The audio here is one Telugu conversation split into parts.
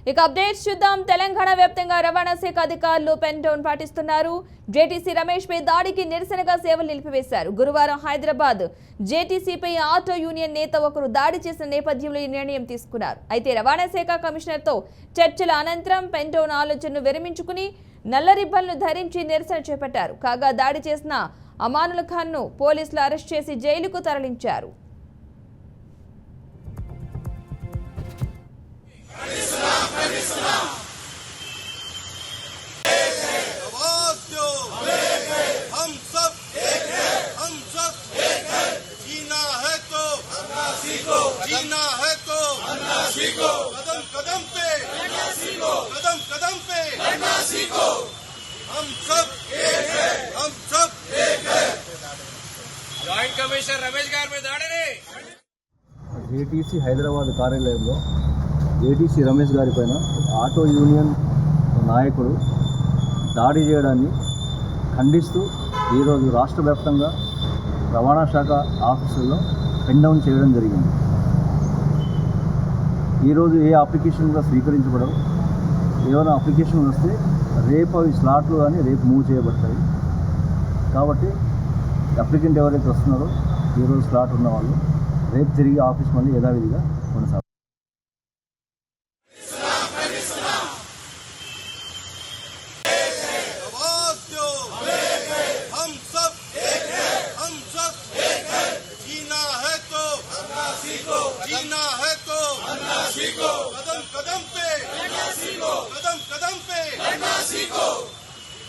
ఇక అప్డేట్స్ చూద్దాం. తెలంగాణ వ్యాప్తంగా రవాణా శాఖ అధికారులు పెన్ డౌన్ పాటిస్తున్నారు. జేటీసీ రమేష్ పై దాడికి నిరసనగా సేవలు నిలిపివేశారు. గురువారం హైదరాబాద్ జేటీసీపై ఆటో యూనియన్ నేత ఒకరు దాడి చేసిన నేపథ్యంలో ఈ నిర్ణయం తీసుకున్నారు. అయితే రవాణా శాఖ కమిషనర్తో చర్చల అనంతరం పెన్ డౌన్ ఆలోచనను విరమించుకుని నల్ల రిబ్బన్లు ధరించి నిరసన చేపట్టారు. కాగా దాడి చేసిన అమానుల్ ఖాన్ను పోలీసులు అరెస్ట్ చేసి జైలుకు తరలించారు. जीना है तो कदम कदम पे कदम कदम पे हम सब एक है, हम सब एक है। జాయింట్ కమిషనర్ రమేష్ గారి మీద దాడిని జేటీసీ హైదరాబాద్ కార్యాలయంలో జేటీసీ రమేష్ గారి పైన ఆటో యూనియన్ నాయకుడు దాడి చేయడాన్ని ఖండిస్తూ ఈరోజు రాష్ట్ర వ్యాప్తంగా రవాణా శాఖ ఆఫీసుల్లో పెన్ డౌన్ చేయడం జరిగింది. ఈరోజు ఏ అప్లికేషన్ కూడా స్వీకరించబడవు. ఏమైనా అప్లికేషన్ వస్తే రేపు అవి స్లాట్లు కానీ రేపు మూవ్ చేయబడతాయి. కాబట్టి అప్లికెంట్ ఎవరైతే వస్తున్నారో ఈరోజు స్లాట్ ఉన్న వాళ్ళు రేపు తిరిగి ఆఫీస్ మళ్ళీ యథావిధిగా కొనసాగుతారు. जीना है तो कदम कदम पे कदम कदम पे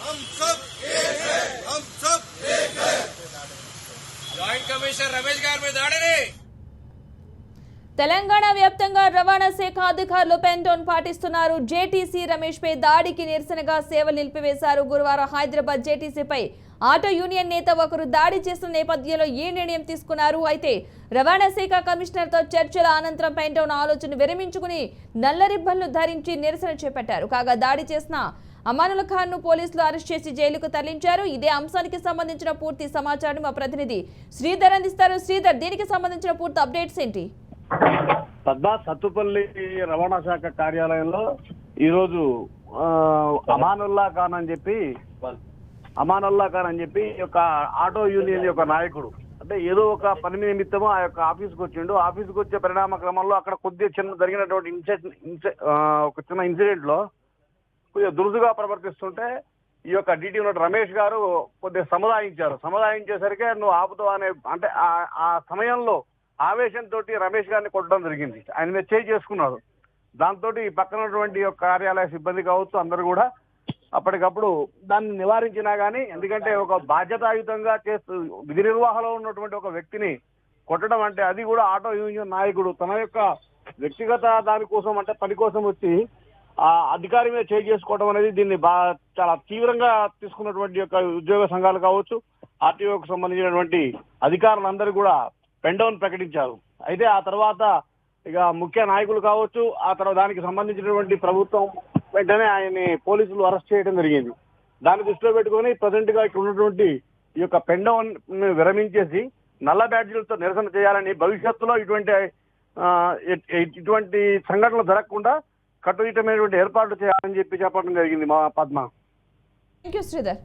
हम सब एक है, हम सब एक है। జాయింట్ కమిషనర్ రమేష్ గారి మీద దాడిని తెలంగాణ వ్యాప్తంగా రవాణా శాఖ అధికారులు పెన్ డౌన్ పాటిస్తున్నారు. జేటీసీ రమేష్ పై దాడికి నిరసనగా సేవలు నిలిపివేశారు. గురువారం హైదరాబాద్ జేటీసీపై ఆటో యూనియన్ నేత ఒకరు దాడి చేసిన నేపథ్యంలో ఈ నిర్ణయం తీసుకున్నారు. అయితే రవాణా శాఖ కమిషనర్తో చర్చల అనంతరం పెన్ డౌన్ ఆలోచన విరమించుకుని నల్ల రిబ్బన్లు ధరించి నిరసన చేపట్టారు. కాగా దాడి చేసిన అమానుల్ ఖాన్ను పోలీసులు అరెస్ట్ చేసి జైలుకు తరలించారు. ఇదే అంశానికి సంబంధించిన పూర్తి సమాచారం మా ప్రతినిధి శ్రీధర్ అందిస్తారు. శ్రీధర్, దీనికి సంబంధించిన పూర్తి అప్డేట్స్ ఏంటి? పద్మా, సత్తుపల్లి రవాణా శాఖ కార్యాలయంలో ఈరోజు అమానుల్లా ఖాన్ అని చెప్పి యొక్క ఆటో యూనియన్ యొక్క నాయకుడు, అంటే ఏదో ఒక పని నిమిత్తము ఆ యొక్క ఆఫీస్కి వచ్చిండు. ఆఫీస్కి వచ్చే పరిణామ క్రమంలో అక్కడ కొద్దిగా జరిగినటువంటి ఒక చిన్న ఇన్సిడెంట్ లో కొద్దిగా దురుసుగా ప్రవర్తిస్తుంటే ఈ యొక్క డీటీ ఉన్న రమేష్ గారు కొద్దిగా సముదాయించేసరికి నువ్వు ఆపుతావు అనే, అంటే ఆ సమయంలో ఆవేశంతో రమేష్ గారిని కొట్టడం జరిగింది. ఆయన మీద చేయి చేసుకున్నాడు. దాంతో పక్కన ఉన్నటువంటి యొక్క కార్యాలయ సిబ్బంది కావచ్చు అందరూ కూడా అప్పటికప్పుడు దాన్ని నివారించినా కానీ, ఎందుకంటే ఒక బాధ్యతాయుతంగా చేస్తూ విధి నిర్వహణలో ఉన్నటువంటి ఒక వ్యక్తిని కొట్టడం అంటే, అది కూడా ఆటో యూనియన్ నాయకుడు తన యొక్క వ్యక్తిగత దానికోసం, అంటే పని కోసం వచ్చి ఆ అధికారి మీద చేయి చేసుకోవడం అనేది దీన్ని చాలా తీవ్రంగా తీసుకున్నటువంటి యొక్క ఉద్యోగ సంఘాలు కావచ్చు, ఆర్టీఓకి సంబంధించినటువంటి అధికారులందరూ కూడా పెన్ డౌన్ ప్రకటించారు. అయితే ఆ తర్వాత ఇక ముఖ్య నాయకులు కావచ్చు, ఆ తర్వాత దానికి సంబంధించినటువంటి ప్రభుత్వం వెంటనే ఆయన్ని పోలీసులు అరెస్ట్ చేయడం జరిగింది. దాన్ని దృష్టిలో పెట్టుకుని ప్రజెంట్ గా ఇక్కడ ఉన్నటువంటి ఈ యొక్క పెన్ డౌన్ విరమించేసి నల్ల బ్యాడ్జీలతో నిరసన చేయాలని, భవిష్యత్తులో ఇటువంటి సంఘటనలు జరగకుండా కట్టుదిట్టమైనటువంటి ఏర్పాట్లు చేయాలని చెప్పడం జరిగింది. మా పద్మ. థాంక్యూ శ్రీధర్.